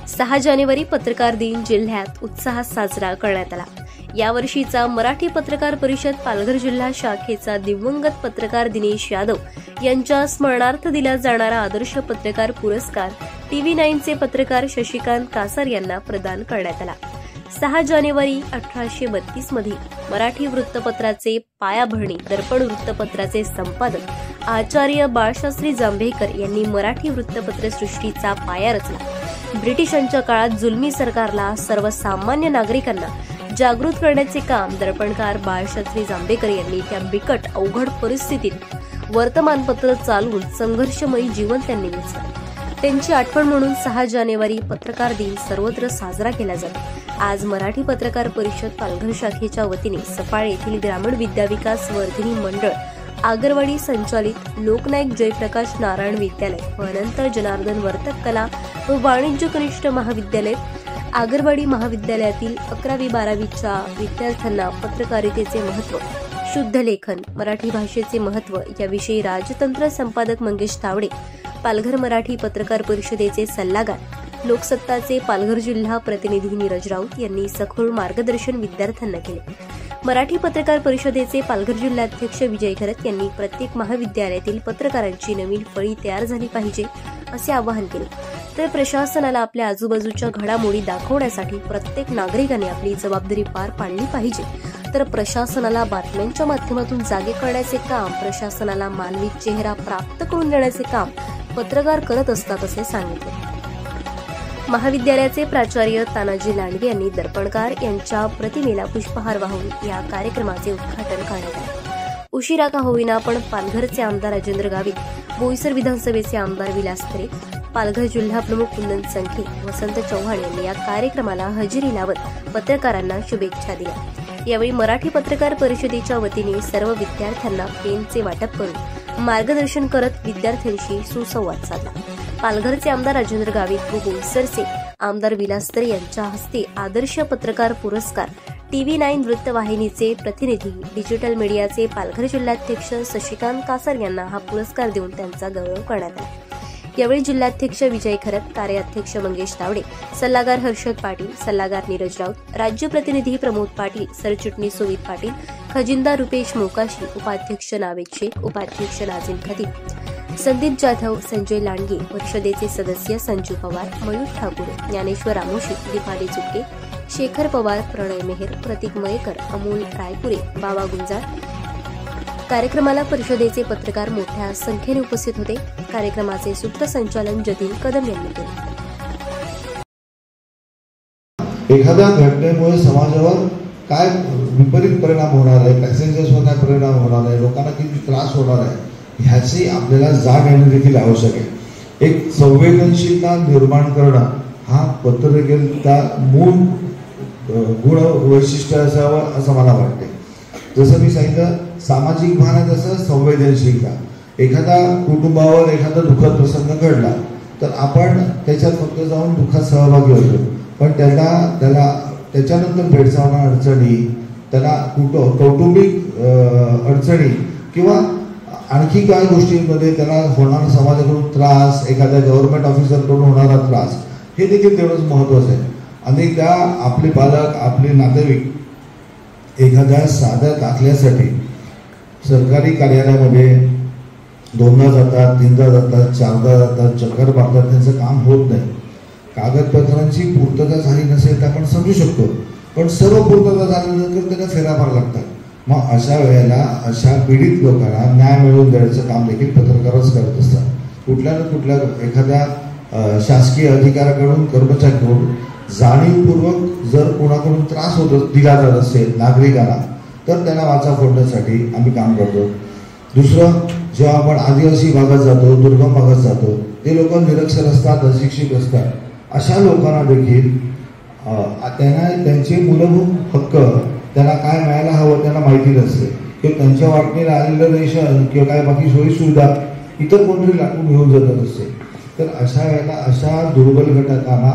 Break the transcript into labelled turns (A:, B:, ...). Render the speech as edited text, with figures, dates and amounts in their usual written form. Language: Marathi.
A: 6 जानेवारी पत्रकार दिन जिल्ह्यात उत्साहात साजरा करण्यात आला। यावर्षीचा मराठी पत्रकार परिषद पालघर जिल्हा शाखेचा दिवंगत पत्रकार दिनेश यादव यांच्या स्मरणार्थ दिला जाणारा आदर्श पत्रकार पुरस्कार TV9चे पत्रकार शशिकांत कासार यांना प्रदान करण्यात आला। 6 जानेवारी 1832 मध्ये मराठी वृत्तपत्राचे पायाभरणी दर्पण वृत्तपत्राचे संपादक आचार्य बाळशास्त्री जांभेकर यांनी मराठी वृत्तपत्र सृष्टीचा पाया रचला। ब्रिटिशांच्या काळात जुलमी सरकारला सर्वसामान्य नागरिकांना जागृत करण्याचे काम दर्पणकार बाळशास्त्री जांभेकर यांनी त्या बिकट अवघड परिस्थितीत वर्तमानपत्र चालवून संघर्षमयी जीवन त्यांनी जगलं। त्यांची आठवण म्हणून 6 जानेवारी पत्रकार दिन सर्वत्र साजरा केला जातो। आज मराठी पत्रकार परिषद पालघर शाखेच्या वतीने सफाळे येथील ग्रामीण विद्याविकास वर्धिनी मंडळ आगरवाडी संचालित लोकनायक जयप्रकाश नारायण विद्यालय व अनंत जनार्दन वर्तक कला व वाणिज्य कनिष्ठ महाविद्यालय आगरवाडी महाविद्यालयातील 11वी-12वीच्या विद्यार्थ्यांना पत्रकारितेचे महत्त्व, शुद्ध लेखन, मराठी भाषेचे महत्त्व याविषयी राजतंत्र संपादक मंगेश तावडे, पालघर मराठी पत्रकार परिषदेचे सल्लागार, लोकसत्ताचे पालघर जिल्हा प्रतिनिधी नीरज राऊत यांनी सखोल मार्गदर्शन विद्यार्थ्यांना केले। मराठी पत्रकार परिषदेचे पालघर जिल्हाध्यक्ष विजय खरत यांनी प्रत्येक महाविद्यालयातील पत्रकारांची नवीन फळी तयार झाली पाहिजे असे आवाहन केले। तर प्रशासनाला आपल्या आजूबाजूच्या घडामोडी दाखवण्यासाठी प्रत्येक नागरिकाने आपली जबाबदारी पार पाडली पाहिजे। तर प्रशासनाला बातम्यांच्या माध्यमातून जागे करण्याचे काम, प्रशासनाला मानवी चेहरा प्राप्त करून देण्याचे काम पत्रकार करत असतात असे सांगितले। महाविद्यालयाचे प्राचार्य तानाजी लांडगे यांनी दर्पणकार यांच्या प्रतिमेला पुष्पहार वाहून या कार्यक्रमाचे उद्घाटन करण्यात आले। उशिरा का होईना पण पालघरचे आमदार राजेंद्र गावित, बोईसर विधानसभेचे आमदार विलास खरे, पालघर जिल्हा प्रमुख कुंदन संखे, वसंत चव्हाण यांनी या कार्यक्रमाला हजेरी लावत पत्रकारांना शुभेच्छा दिल्या। यावेळी मराठी पत्रकार परिषदेच्या वतीने सर्व विद्यार्थ्यांना पेनचे वाटप करून मार्गदर्शन करत विद्यार्थ्यांशी सुसंवाद साधला। पालघरचे आमदार राजेंद्र गावित व बोईसरचे आमदार विलास खरे यांच्या हस्ते आदर्श पत्रकार पुरस्कार, TV9 वृत्तवाहिनीचे प्रतिनिधी, डिजिटल मीडियाचे पालघर जिल्हाध्यक्ष शशिकांत कासार यांना हा पुरस्कार देऊन त्यांचा गौरव करण्यात आला। यावेळी जिल्हाध्यक्ष विजय खरत, कार्याध्यक्ष मंगेश तावडे, सल्लागार हर्षद पाटील, सल्लागार नीरज राऊत, राज्य प्रतिनिधी प्रमोद पाटील, सरचिटणीस सुमित पाटील, खजिनदार रुपेश मोकाशी, उपाध्यक्ष नावेद शेख, उपाध्यक्ष नाझीम खतीब, संदीप जाधव, संजय लांडगे, परिषदेचे सदस्य संजू पवार, मयूर ठाकूर, ज्ञानेश्वर रामोशी, दीपाली चुके, शेखर पवार, प्रणय मेहर, प्रतीक मयेकर, अमोल रायपुरे, बाबा गुंजार। कार्यक्रमाला परिषदेचे पत्रकार मोठ्या संख्येने उपस्थित होते। कार्यक्रमाचे सूत्रसंचालन जतीन कदम यांनी केले।
B: एखाद्या घटनेमुळे समाजावर काय विपरीत परिणाम होणार आहे, पॅसेंजर्सवर काय परिणाम होणार आहे, लोकांना किती त्रास होणार आहे ह्याची आपल्याला जाग येणे देखील आवश्यक आहे। एक संवेदनशीलता निर्माण करणं हा पत्रकारितेचा मूळ गुण वैशिष्ट्य असावं असं मला वाटते। जसं मी सांगितलं, सामाजिक भान आहे तसं संवेदनशीलता। एखादा कुटुंबावर एखादा दुःखद प्रसंग घडला तर आपण त्याच्यात फक्त जाऊन दुःखात सहभागी होतो, पण त्याला त्याच्यानंतर भेडसावणाऱ्या अडचणी, त्याला कौटुंबिक अडचणी किंवा आणखी काही गोष्टींमध्ये त्याला होणारा समाजाकडून त्रास, एखाद्या गव्हर्नमेंट ऑफिसरकडून होणारा त्रास हे देखील तेवढंच महत्त्वाचं आहे। अनेकदा आपले पालक, आपले नातेवाईक एखाद्या साध्या दाखल्यासाठी सरकारी कार्यालयामध्ये 2दा जातात, 3दा जातात, 4दा जातात, चक्कर मारतात, त्यांचं काम होत नाही। कागदपत्रांची पूर्तता झाली नसेल तर आपण समजू शकतो, पण सर्व पूर्तता झाल्यानंतर त्यांना फेराफार लागतात। मग अशा वेळेला अशा पीडित लोकांना न्याय मिळवून देण्याचं काम देखील पत्रकारच करत असतात। कुठल्या ना कुठल्या एखाद्या शासकीय अधिकाऱ्याकडून, कर्मचाऱ्याकडून जाणीवपूर्वक जर कोणाकडून त्रास दिला जात असेल नागरिकांना तर त्यांना वाचा फोडण्यासाठी आम्ही काम करतो। दुसरं, जेव्हा आपण आदिवासी भागात जातो, दुर्गम भागात जातो, ते लोक निरक्षर असतात, अशिक्षित असतात, अशा लोकांना देखील त्यांना त्यांचे मूलभूत हक्क त्यांना काय मिळायला हवं त्यांना माहिती नसते, किंवा त्यांच्या वाटणीला आलेलं रेशन किंवा काय बाकी सोयी सुविधा इतर कोणतरी लाटून घेऊन जात असते। तर अशा वेळेला अशा दुर्बल घटकांना